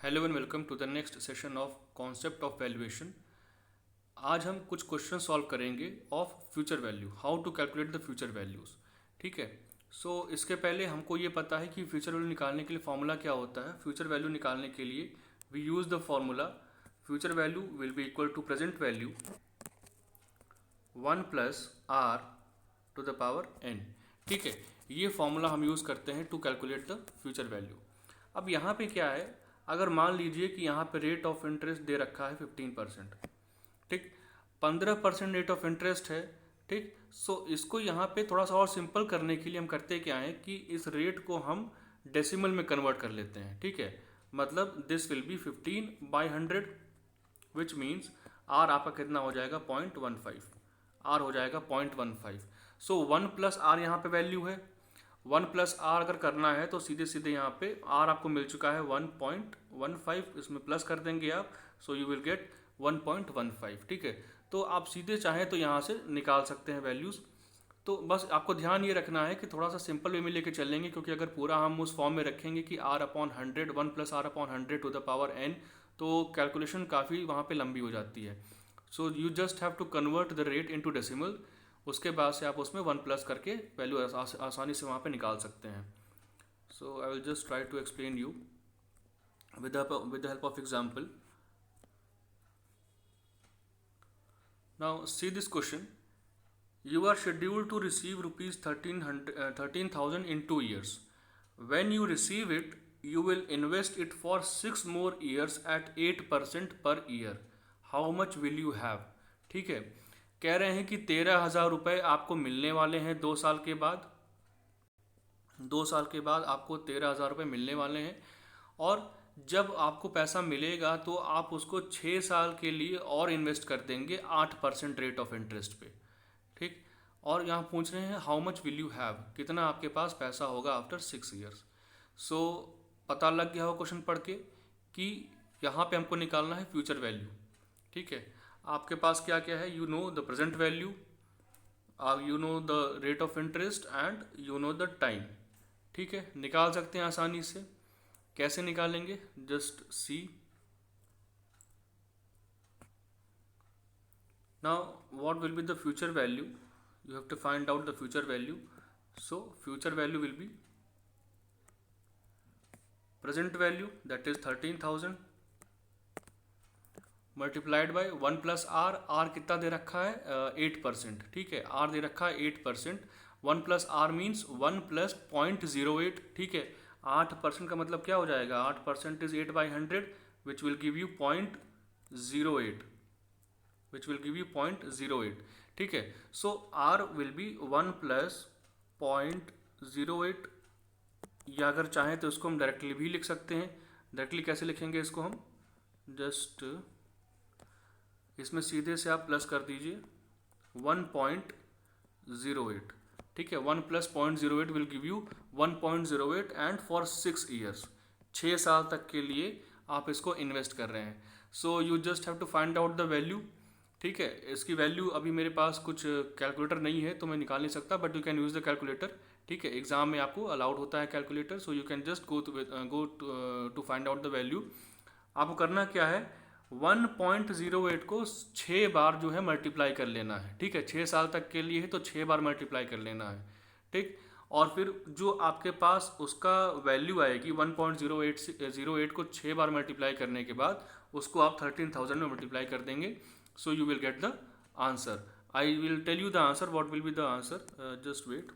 Hello and welcome to the next session of concept of valuation. आज हम कुछ question solve करेंगे of future value, how to calculate the future values. ठीक है। सो इसके पहले हमको ये पता है कि फ्यूचर वैल्यू निकालने के लिए फॉर्मूला क्या होता है। फ्यूचर वैल्यू निकालने के लिए we use the formula future value will be equal to present value 1 plus R to the power N. ठीक है, ये फॉर्मूला हम यूज़ करते हैं to calculate the future value. अब यहाँ पे क्या है, अगर मान लीजिए कि यहाँ पे रेट ऑफ इंटरेस्ट दे रखा है 15%। ठीक, 15% रेट ऑफ इंटरेस्ट है। ठीक, सो इसको यहाँ पे थोड़ा सा और सिंपल करने के लिए हम करते क्या है कि इस रेट को हम डेसिमल में कन्वर्ट कर लेते हैं। ठीक है, मतलब this will be 15/100 which means R आपका कितना हो जाएगा 0.15। आर हो जाएगा 0.15। सो 1 प्लस आर यहाँ पे वैल्यू है। 1 प्लस आर अगर करना है तो सीधे सीधे यहाँ पे आर आपको मिल चुका है 1.15, इसमें प्लस कर देंगे आप, सो यू विल गेट 1.15। ठीक है, तो आप सीधे चाहें तो यहाँ से निकाल सकते हैं वैल्यूज़। तो बस आपको ध्यान ये रखना है कि थोड़ा सा सिंपल वे में लेके चलेंगे, क्योंकि अगर पूरा हम उस फॉर्म में रखेंगे कि R/100 1 plus R/100 to the power n, तो कैलकुलेशन काफ़ी वहाँ पे लंबी हो जाती है। So you just have to convert the rate into decimal. उसके बाद से आप उसमें 1 प्लस करके वैल्यू आसानी से वहाँ पे निकाल सकते हैं। So I will just try to explain you with the help of example. Now see this question. You are scheduled to receive rupees 13,000 in 2 years. When you receive it, you will invest it for 6 more years at 8% per year. How much will you have? ठीक है, कह रहे हैं कि 13,000 रुपये आपको मिलने वाले हैं 2 साल के बाद। 2 साल के बाद आपको 13,000 रुपये मिलने वाले हैं, और जब आपको पैसा मिलेगा तो आप उसको 6 साल के लिए और इन्वेस्ट कर देंगे 8% रेट ऑफ इंटरेस्ट पे। ठीक, और यहाँ पूछ रहे हैं how much will you have, कितना आपके पास पैसा होगा आफ्टर 6 ईयर्स। सो पता लग गया हो क्वेश्चन पढ़ के कि यहाँ पे हमको निकालना है फ्यूचर वैल्यू। ठीक है, आपके पास क्या क्या है, you know the present value, you know the rate of interest and you know the time. ठीक है, निकाल सकते हैं आसानी से। कैसे निकालेंगे, just see. Now what will be the future value, you have to find out the future value. So future value will be present value, that is 13,000 multiplied by 1 plus R. R कितना दे रखा है 8%। ठीक है, are they रखा है 8%। 1 plus are means 1 plus 0.08। ठीक है, 8% का मतलब क्या हो जाएगा, 8% is 8/100 which will give you 0.08, which will give you 0.08। ठीक है, सो आर विल बी 1 प्लस 0.08, या अगर चाहें तो इसको हम डायरेक्टली भी लिख सकते हैं। डायरेक्टली कैसे लिखेंगे इसको हम, जस्ट इसमें सीधे से आप प्लस कर दीजिए 1.08। ठीक है, 1 plus 0.08 will give you 1.08 and for 6 years, 6 साल तक के लिए आप इसको इन्वेस्ट कर रहे हैं। So you just have to find out the value. ठीक है, इसकी वैल्यू अभी मेरे पास कुछ कैलकुलेटर नहीं है तो मैं निकाल नहीं सकता, but you can use the calculator. ठीक है, एग्जाम में आपको अलाउड होता है calculator, so you can just go to find out the value. आपको करना क्या है, 1.08 को 6 बार जो है मल्टीप्लाई कर लेना है। ठीक है, 6 साल तक के लिए है तो 6 बार मल्टीप्लाई कर लेना है। ठीक, और फिर जो आपके पास उसका वैल्यू आएगी 1.08 को 6 बार मल्टीप्लाई करने के बाद उसको आप 13,000 में मल्टीप्लाई कर देंगे। So you will get the answer. I will tell you the answer, what will be the answer, just wait.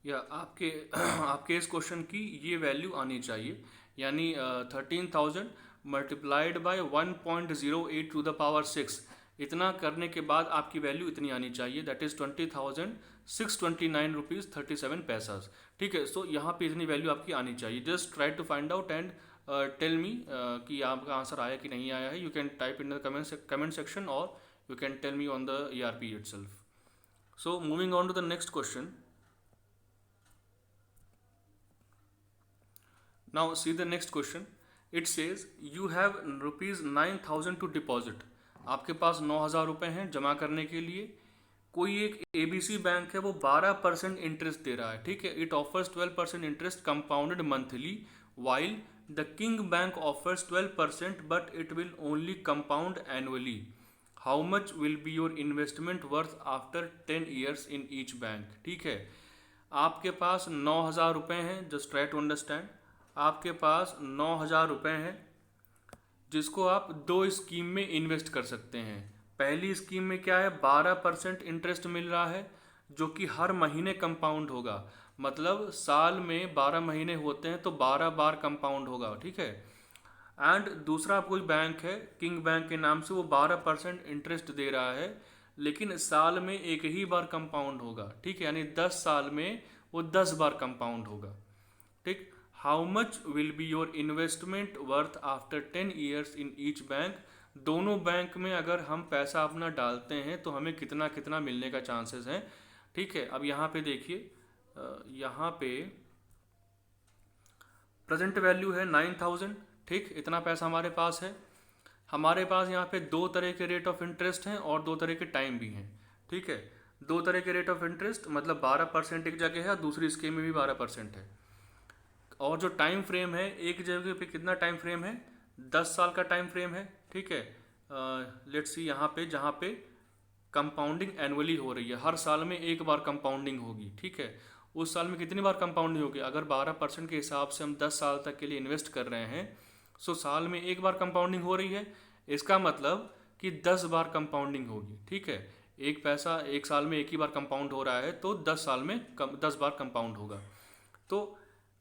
या आपके इस क्वेश्चन की ये वैल्यू आनी चाहिए, यानी 13,000 multiplied by 1.08 to the power 6। इतना करने के बाद आपकी वैल्यू इतनी आनी चाहिए, दैट इज 20,629 रुपीज़ 37 पैसा। ठीक है, सो यहाँ पे इतनी वैल्यू आपकी आनी चाहिए। Just try to find out and tell me कि आपका आंसर आया कि नहीं आया है। You can type in the comment section और you can tell me on the ERP itself. So moving on to the next question. Now see the next question. It says you have rupees 9,000 to deposit. आपके पास 9,000 रुपये हैं जमा करने के लिए। कोई एक ABC बैंक है, वो 12% इंटरेस्ट दे रहा है। ठीक है, it offers 12% interest compounded monthly while the King Bank offers 12% but it will only compound annually. How much will be your investment worth after 10 years in each bank? ठीक है, आपके पास 9,000 रुपये हैं, जस्ट ट्राई टू अंडरस्टैंड। आपके पास 9,000 रुपये हैं जिसको आप दो स्कीम में इन्वेस्ट कर सकते हैं। पहली स्कीम में क्या है, 12% इंटरेस्ट मिल रहा है जो कि हर महीने कंपाउंड होगा, मतलब साल में 12 महीने होते हैं तो 12 बार कंपाउंड होगा, ठीक है। एंड दूसरा कोई बैंक है किंग बैंक के नाम से, वो 12% इंटरेस्ट दे रहा है लेकिन साल में एक ही बार कंपाउंड होगा, ठीक है, यानी 10 साल में वो 10 बार कंपाउंड होगा, ठीक। How much will be your investment worth after 10 years in each bank? दोनों बैंक में अगर हम पैसा अपना डालते हैं तो हमें कितना कितना मिलने का चांसेस है, ठीक है। अब यहाँ पे देखिए, यहाँ पे प्रेजेंट वैल्यू है 9,000, ठीक, इतना पैसा हमारे पास है। हमारे पास यहाँ पे दो तरह के रेट ऑफ इंटरेस्ट हैं और दो तरह के टाइम भी हैं, ठीक है। दो तरह के रेट ऑफ इंटरेस्ट मतलब 12% एक जगह है और दूसरी स्कीम में भी 12% है। और जो टाइम फ्रेम है, एक जगह पे कितना टाइम फ्रेम है, 10 साल का टाइम फ्रेम है, ठीक है। लेट्स सी यहाँ पे जहाँ पे कंपाउंडिंग एनुअली हो रही है, हर साल में एक बार कंपाउंडिंग होगी, ठीक है। उस साल में कितनी बार कंपाउंडिंग होगी, अगर 12% के हिसाब से हम 10 साल तक के लिए इन्वेस्ट कर रहे हैं, सो साल में एक बार कंपाउंडिंग हो रही है, इसका मतलब कि 10 बार कंपाउंडिंग होगी, ठीक है। एक पैसा एक साल में एक ही बार कंपाउंड हो रहा है तो 10 साल में 10 बार कंपाउंड होगा। तो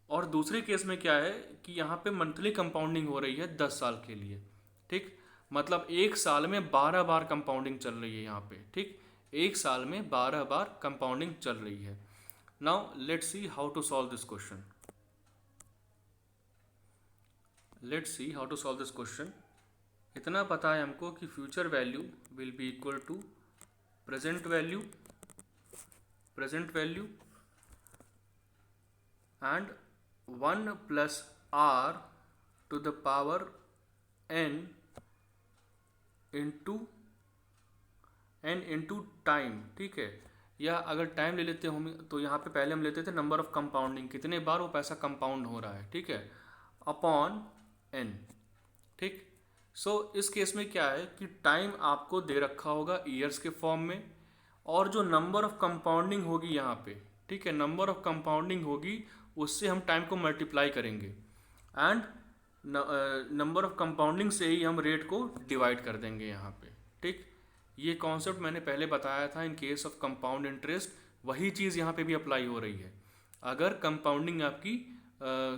और दूसरे केस में क्या है कि यहाँ पे मंथली कंपाउंडिंग हो रही है 10 साल के लिए, ठीक, मतलब एक साल में 12 बार कंपाउंडिंग चल रही है यहाँ पे, ठीक, एक साल में 12 बार कंपाउंडिंग चल रही है। Now let's see how to solve this question. Let's see how to solve this question. इतना पता है हमको कि future value will be equal to present value and 1 plus R to the power n into time, ठीक है। या अगर time ले लेते हम तो यहाँ पे पहले हम लेते थे नंबर ऑफ कंपाउंडिंग, कितने बार वो पैसा कंपाउंड हो रहा है, ठीक है, अपॉन n, ठीक। सो इस केस में क्या है कि टाइम आपको दे रखा होगा ईयर्स के फॉर्म में, और जो नंबर ऑफ कंपाउंडिंग होगी यहाँ पे, ठीक है, नंबर ऑफ कंपाउंडिंग होगी उससे हम टाइम को मल्टीप्लाई करेंगे एंड नंबर ऑफ कंपाउंडिंग से ही हम रेट को डिवाइड कर देंगे यहाँ पे, ठीक। ये कॉन्सेप्ट मैंने पहले बताया था in case of compound interest, वही चीज़ यहाँ पे भी अप्लाई हो रही है। अगर कंपाउंडिंग आपकी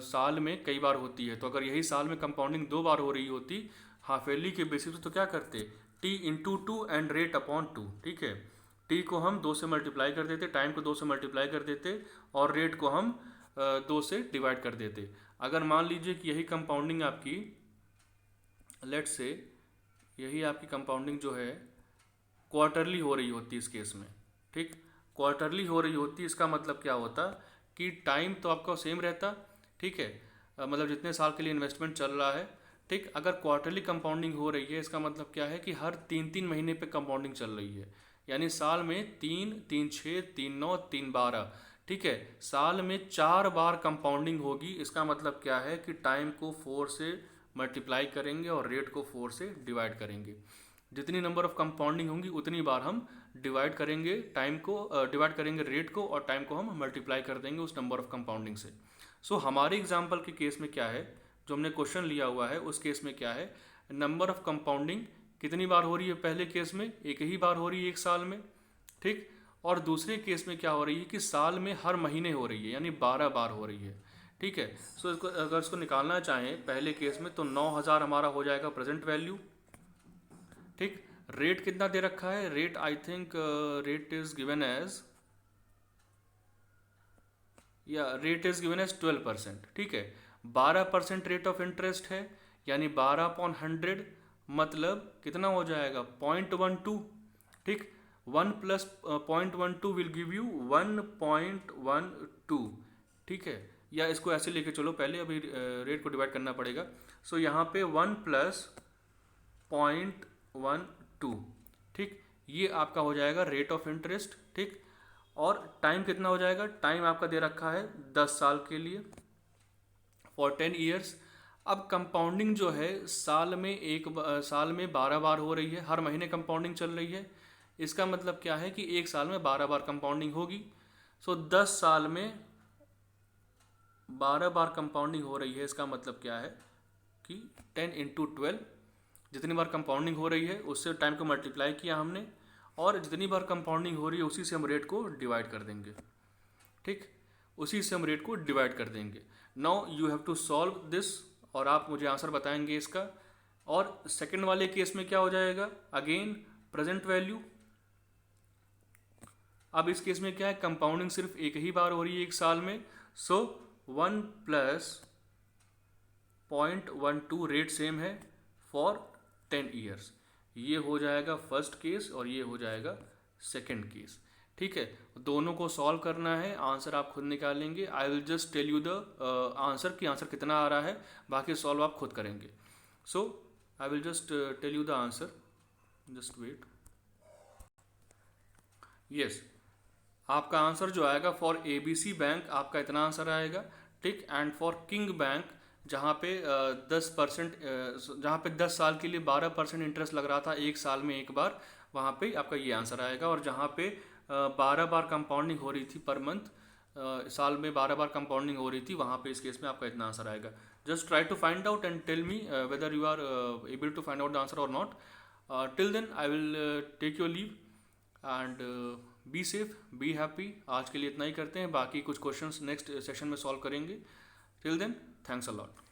साल में कई बार होती है, तो अगर यही साल में कंपाउंडिंग 2 बार हो रही होती हाफ ईयरली के बेसिस पे, तो क्या करते, t into 2 and rate upon 2, ठीक है। t को हम 2 से मल्टीप्लाई कर देते, टाइम को 2 से मल्टीप्लाई कर देते और रेट को हम 2 से डिवाइड कर देते। अगर मान लीजिए कि यही कंपाउंडिंग आपकी, लेट्स से यही आपकी कंपाउंडिंग जो है क्वार्टरली हो रही होती इस केस में, ठीक, क्वार्टरली हो रही होती, इसका मतलब क्या होता कि टाइम तो आपका सेम रहता, ठीक है, मतलब जितने साल के लिए इन्वेस्टमेंट चल रहा है, ठीक। अगर क्वार्टरली कंपाउंडिंग हो रही है इसका मतलब क्या है कि हर 3-3 महीने पे कंपाउंडिंग चल रही है, यानी साल में 3, 3, 6, 3, 9, 3, 12, ठीक है, साल में 4 बार कंपाउंडिंग होगी। इसका मतलब क्या है कि टाइम को 4 से मल्टीप्लाई करेंगे और रेट को 4 से डिवाइड करेंगे। जितनी नंबर ऑफ कंपाउंडिंग होंगी उतनी बार हम डिवाइड करेंगे टाइम को, डिवाइड करेंगे रेट को, और टाइम को हम मल्टीप्लाई कर देंगे उस नंबर ऑफ कंपाउंडिंग से। सो हमारे एग्जाम्पल के केस में क्या है, जो हमने क्वेश्चन लिया हुआ है उस केस में क्या है, नंबर ऑफ कंपाउंडिंग कितनी बार हो रही है, पहले केस में एक ही बार हो रही है एक साल में, ठीक, और दूसरे केस में क्या हो रही है कि साल में हर महीने हो रही है, यानी 12 बार हो रही है, ठीक है। सो इसको अगर इसको निकालना चाहें पहले केस में तो 9,000 हमारा हो जाएगा प्रेजेंट वैल्यू, ठीक। रेट कितना दे रखा है, rate I think rate is given as, या रेट इज गिवन एज 12%, ठीक है। 12% रेट ऑफ इंटरेस्ट है, यानी 12/100 मतलब कितना हो जाएगा 0.12, ठीक। 1 प्लस 0.12 विल गिव यू 1.12, ठीक है। या इसको ऐसे लेके चलो, पहले अभी रेट को डिवाइड करना पड़ेगा। सो यहाँ पे 1 प्लस 0.12, ठीक, ये आपका हो जाएगा रेट ऑफ इंटरेस्ट, ठीक। और टाइम कितना हो जाएगा, टाइम आपका दे रखा है 10 साल के लिए, फॉर 10 ईयर्स। अब कंपाउंडिंग जो है साल में 12 बार हो रही है, हर महीने कंपाउंडिंग चल रही है। इसका मतलब क्या है कि एक साल में 12 बार कंपाउंडिंग होगी। सो 10 साल में 12 बार कंपाउंडिंग हो रही है। इसका मतलब क्या है कि 10 इंटू 12, जितनी बार कंपाउंडिंग हो रही है उससे टाइम को मल्टीप्लाई किया हमने, और जितनी बार कंपाउंडिंग हो रही है उसी से हम रेट को डिवाइड कर देंगे। ठीक, उसी से हम रेट को डिवाइड कर देंगे। Now you have to solve this, और आप मुझे आंसर बताएंगे इसका। और सेकंड वाले केस में क्या हो जाएगा, अगेन प्रेजेंट वैल्यू। अब इस केस में क्या है, कंपाउंडिंग सिर्फ एक ही बार हो रही है एक साल में, सो 1 प्लस 0.12 रेट सेम है फॉर 10 ईयर्स। ये हो जाएगा फर्स्ट केस और ये हो जाएगा सेकंड केस। ठीक है, दोनों को सॉल्व करना है, आंसर आप खुद निकालेंगे। I will just tell you the answer कि आंसर कितना आ रहा है, बाकी सॉल्व आप खुद करेंगे। So I will just tell you the answer, just wait. Yes, आपका आंसर जो आएगा फॉर ABC बैंक आपका इतना आंसर आएगा। ठीक, एंड फॉर किंग बैंक जहाँ पे 10%, जहाँ पे 10 साल के लिए 12% इंटरेस्ट लग रहा था एक साल में एक बार, वहाँ पे आपका ये आंसर आएगा। और जहाँ पे 12 बार कंपाउंडिंग हो रही थी पर मंथ, साल में 12 बार कंपाउंडिंग हो रही थी, वहाँ पे इस केस में आपका इतना आंसर आएगा। Just try to find out and tell me whether you are able to find out the answer और not. Till then I will take your leave and be safe, be happy. आज के लिए इतना ही करते हैं, बाकी कुछ क्वेश्चंस नेक्स्ट सेशन में सॉल्व करेंगे। Till then, thanks a lot.